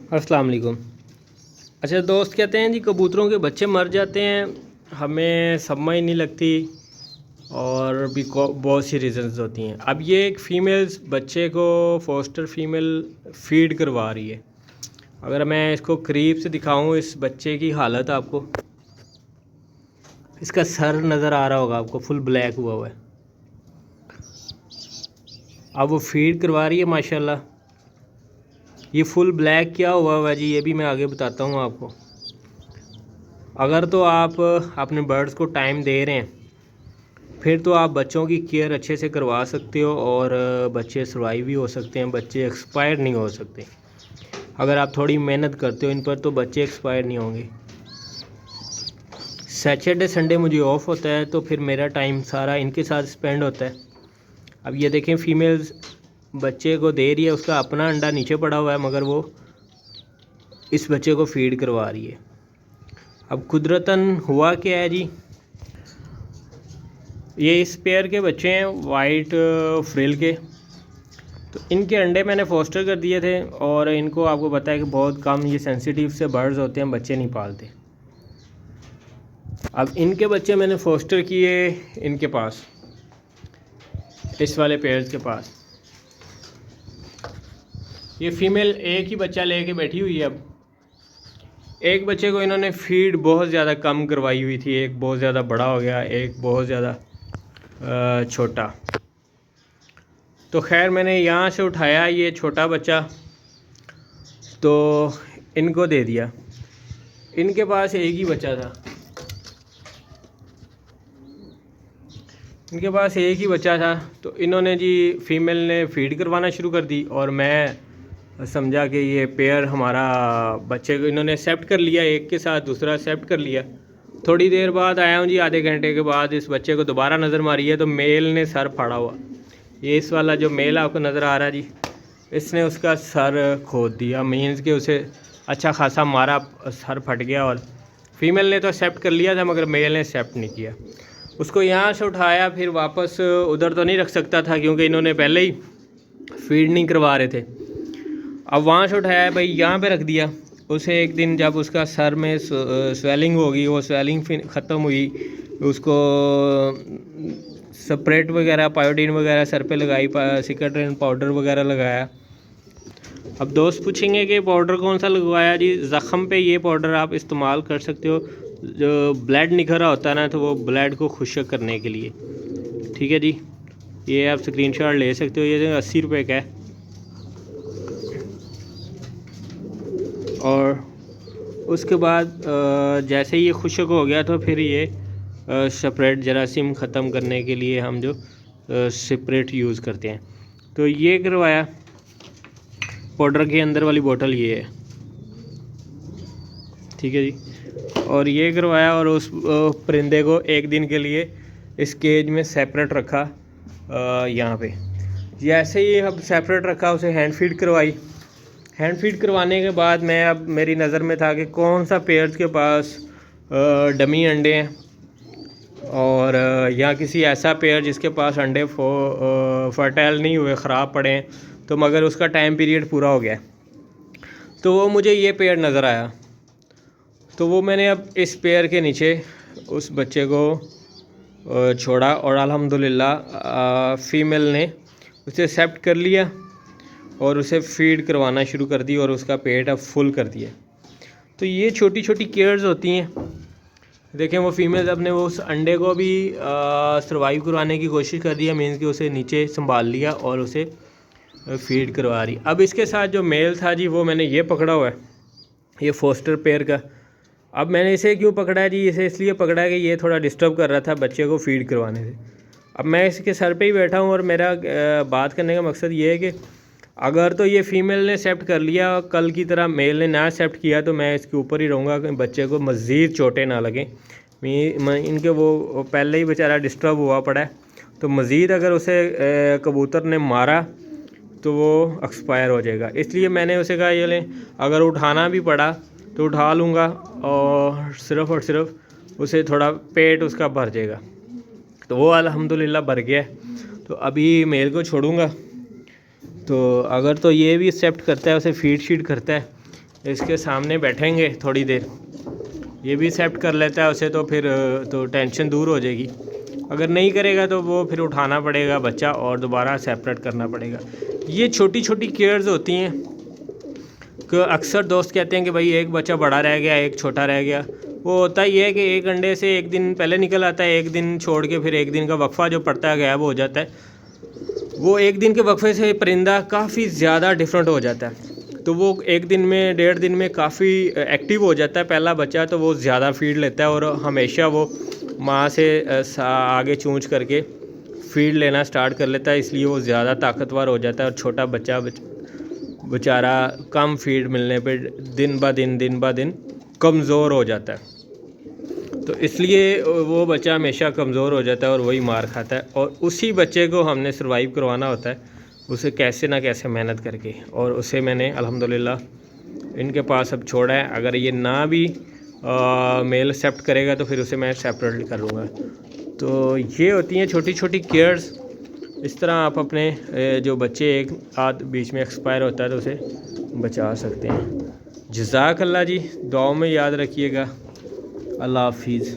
अस्सलाम वालेकुम। अच्छा दोस्त कहते हैं जी कबूतरों के बच्चे मर जाते हैं, हमें समझ नहीं लगती और भी बहुत सी रीज़न्स होती हैं। अब ये एक फ़ीमेल बच्चे को फोस्टर फीमेल फीड करवा रही है। अगर मैं इसको करीब से दिखाऊं इस बच्चे की हालत आपको, इसका सर नज़र आ रहा होगा आपको, फुल ब्लैक हुआ है। अब वो फीड करवा रही है माशाल्लाह। ये फुल ब्लैक क्या हुआ है जी, ये भी मैं आगे बताता हूँ आपको। अगर तो आप अपने बर्ड्स को टाइम दे रहे हैं फिर तो आप बच्चों की केयर अच्छे से करवा सकते हो और बच्चे सर्वाइव भी हो सकते हैं, बच्चे एक्सपायर नहीं हो सकते। अगर आप थोड़ी मेहनत करते हो इन पर तो बच्चे एक्सपायर नहीं होंगे। सैटरडे संडे मुझे ऑफ होता है तो फिर मेरा टाइम सारा इनके साथ स्पेंड होता है। अब ये देखें फीमेल्स बच्चे को दे रही है, उसका अपना अंडा नीचे पड़ा हुआ है मगर वो इस बच्चे को फीड करवा रही है। अब कुदरतन हुआ क्या है जी, ये इस पेयर के बच्चे हैं वाइट फ्रिल के। तो इनके अंडे मैंने फोस्टर कर दिए थे और इनको आपको पता है कि बहुत कम ये सेंसिटिव से बर्ड्स होते हैं, बच्चे नहीं पालते। अब इनके बच्चे मैंने फोस्टर किए इनके पास, इस वाले पेयर्स के पास। ये फीमेल एक ही बच्चा लेके बैठी हुई है। अब एक बच्चे को इन्होंने फीड बहुत ज़्यादा कम करवाई हुई थी, एक बहुत ज़्यादा बड़ा हो गया, एक बहुत ज़्यादा छोटा। तो खैर मैंने यहाँ से उठाया ये छोटा बच्चा तो इनको दे दिया। इनके पास एक ही बच्चा था, इनके पास एक ही बच्चा था। तो इन्होंने जी फीमेल ने फीड करवाना शुरू कर दी और मैं समझा कि ये पेयर हमारा बच्चे को इन्होंने एक्सेप्ट कर लिया, एक के साथ दूसरा एक्सेप्ट कर लिया। थोड़ी देर बाद आया हूँ जी, आधे घंटे के बाद इस बच्चे को दोबारा नज़र मारी है तो मेल ने सर फाड़ा हुआ। ये इस वाला जो मेल आपको नज़र आ रहा है जी, इसने उसका सर खोद दिया, मीन्स कि उसे अच्छा खासा मारा, सर फट गया। और फीमेल ने तो एक्सेप्ट कर लिया था मगर मेल ने एक्सेप्ट नहीं किया। उसको यहाँ से उठाया, फिर वापस उधर तो नहीं रख सकता था क्योंकि इन्होंने पहले ही फीड नहीं करवा रहे थे। अब वहाँ से उठाया भाई यहाँ पे रख दिया। उसे एक दिन जब उसका सर में स्वेलिंग होगी, वो स्वेलिंग ख़त्म हुई, उसको स्प्रेट वगैरह पायोडीन वगैरह सर पे लगाई, सिकाट्रिन पाउडर वगैरह लगाया। अब दोस्त पूछेंगे कि पाउडर कौन सा लगवाया जी, ज़ख़म पे ये पाउडर आप इस्तेमाल कर सकते हो। जो ब्लड निकल रहा होता है ना, तो वो ब्लड को खुश्क करने के लिए, ठीक है जी। ये आप स्क्रीनशॉट ले सकते हो, ये 80 रुपये का है। और उसके बाद जैसे ये खुश्क हो गया तो फिर ये स्प्रेड जरासीम ख़त्म करने के लिए हम जो स्प्रेट यूज़ करते हैं। तो ये करवाया, पाउडर के अंदर वाली बोतल ये है, ठीक है जी। और ये करवाया और उस परिंदे को एक दिन के लिए इस केज में सेपरेट रखा। यहाँ पे जैसे ही अब सेपरेट रखा, उसे हैंड फीड करवाई। हैंड फीड करवाने के बाद मैं, अब मेरी नज़र में था कि कौन सा पेयर्स के पास डमी अंडे हैं और या किसी ऐसा पेयर जिसके पास अंडे फर्टाइल नहीं हुए, ख़राब पड़े हैं तो मगर उसका टाइम पीरियड पूरा हो गया। तो वो मुझे ये पेयर नज़र आया, तो वो मैंने अब इस पेयर के नीचे उस बच्चे को छोड़ा और अल्हम्दुलिल्लाह फ़ीमेल ने उसे एक्सेप्ट कर लिया और उसे फीड करवाना शुरू कर दी और उसका पेट अब फुल कर दिया। तो ये छोटी छोटी केयर्स होती हैं। देखें वो फीमेल अपने वो उस अंडे को भी सर्वाइव करवाने की कोशिश कर रही है, मीन्स कि उसे नीचे संभाल लिया और उसे फीड करवा रही। अब इसके साथ जो मेल था जी, वो मैंने ये पकड़ा हुआ है, ये फोस्टर पेयर का। अब मैंने इसे क्यों पकड़ा है जी, इसे इसलिए पकड़ा है कि ये थोड़ा डिस्टर्ब कर रहा था बच्चे को फीड करवाने से। अब मैं इसके सर पे ही बैठा हूँ और मेरा बात करने का मकसद ये है कि अगर तो ये फ़ीमेल ने एक्सेप्ट कर लिया, कल की तरह मेल ने ना एक्सेप्ट किया, तो मैं इसके ऊपर ही रहूँगा कि बच्चे को मज़ीद चोटें ना लगें। इनके वो पहले ही बेचारा डिस्टर्ब हुआ पड़ा है, तो मज़ीद अगर उसे कबूतर ने मारा तो वो एक्सपायर हो जाएगा। इसलिए मैंने उसे कहा ये लें, अगर उठाना भी पड़ा तो उठा लूँगा और सिर्फ़ उसे थोड़ा पेट उसका भर जाएगा। तो वो अल्हम्दुलिल्लाह भर गया। तो अभी मेल को छोड़ूंगा, तो अगर तो ये भी एक्सेप्ट करता है, उसे फीड शीड करता है, इसके सामने बैठेंगे थोड़ी देर, ये भी एक्सेप्ट कर लेता है उसे, तो फिर तो टेंशन दूर हो जाएगी। अगर नहीं करेगा तो वो फिर उठाना पड़ेगा बच्चा और दोबारा सेपरेट करना पड़ेगा। ये छोटी छोटी केयर्स होती हैं कि अक्सर दोस्त कहते हैं कि भाई एक बच्चा बड़ा रह गया, एक छोटा रह गया। वो होता ही है कि एक अंडे से एक दिन पहले निकल आता है, एक दिन छोड़ के फिर एक दिन का वक्फा जो पड़ता है गायब हो जाता है। वो एक दिन के वक्फे से परिंदा काफ़ी ज़्यादा डिफरेंट हो जाता है। तो वो एक दिन में 1.5 दिन में काफ़ी एक्टिव हो जाता है पहला बच्चा, तो वो ज़्यादा फीड लेता है और हमेशा वो माँ से आगे चूंच करके फीड लेना स्टार्ट कर लेता है, इसलिए वो ज़्यादा ताकतवर हो जाता है। और छोटा बच्चा बेचारा कम फीड मिलने पे दिन ब दिन कमज़ोर हो जाता है। तो इसलिए वो बच्चा हमेशा कमज़ोर हो जाता है और वही मार खाता है। और उसी बच्चे को हमने सर्वाइव करवाना होता है, उसे कैसे ना कैसे मेहनत करके। और उसे मैंने अल्हम्दुलिल्लाह इनके पास अब छोड़ा है। अगर ये ना भी मेल एक्सेप्ट करेगा तो फिर उसे मैं सेपरेट कर लूँगा। तो ये होती हैं छोटी छोटी केयर्स। इस तरह आप अपने जो बच्चे एक आध बीच में एक्सपायर होता है तो उसे बचा सकते हैं। जज़ाक अल्लाह जी, दुआओं में याद रखिएगा। अल्लाह हाफिज़।